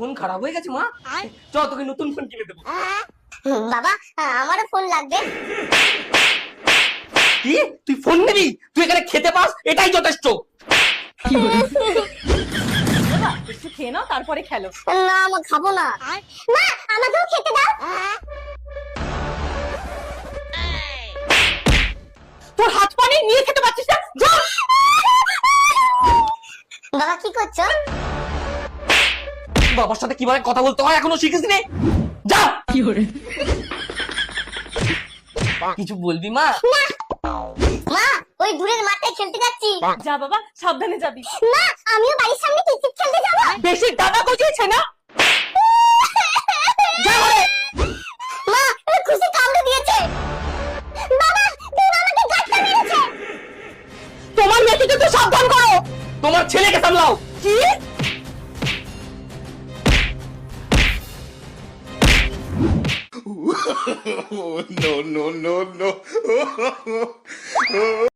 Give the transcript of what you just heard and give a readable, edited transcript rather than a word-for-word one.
Phone খারাপ হয়ে গেছে মা, চ তোকে নতুন ফোন কিনে দেবো। বাবা আমারও ফোন লাগবে। কি তুই ফোন নিবি? তুই এখানে খেতে পাস, এটাই যথেষ্ট। একটু খেয়ে নাও তারপরে খেলো। না আমি খাবো না। মা আমাকেও খেতে দাও। তোর হাত পা নেই, নিয়ে খেতে পারছিস না? যা। বাবা কি করছো? বাবার সাথে কিভাবে কথা বলতে হয় এখনো শিখিস নি? যা। কিছু বলবি মা? মা ওই দূরের মাঠে খেলতে যাচ্ছি। যা বাবা, সাবধানে যাবি। মা আমিও বাড়ির সামনে ক্রিকেট খেলতে যাব। বেশি দাদা গজিয়েছে না? যা ঘরে। মা খুশি কামড়ে দিয়েছে। বাবা তুমি আমাকে গাঁটটা মেরেছে। তোমার মেয়েকে তো সাবধান করো। তোমার ছেলেকে সামলাও। কি? No, no, no, no.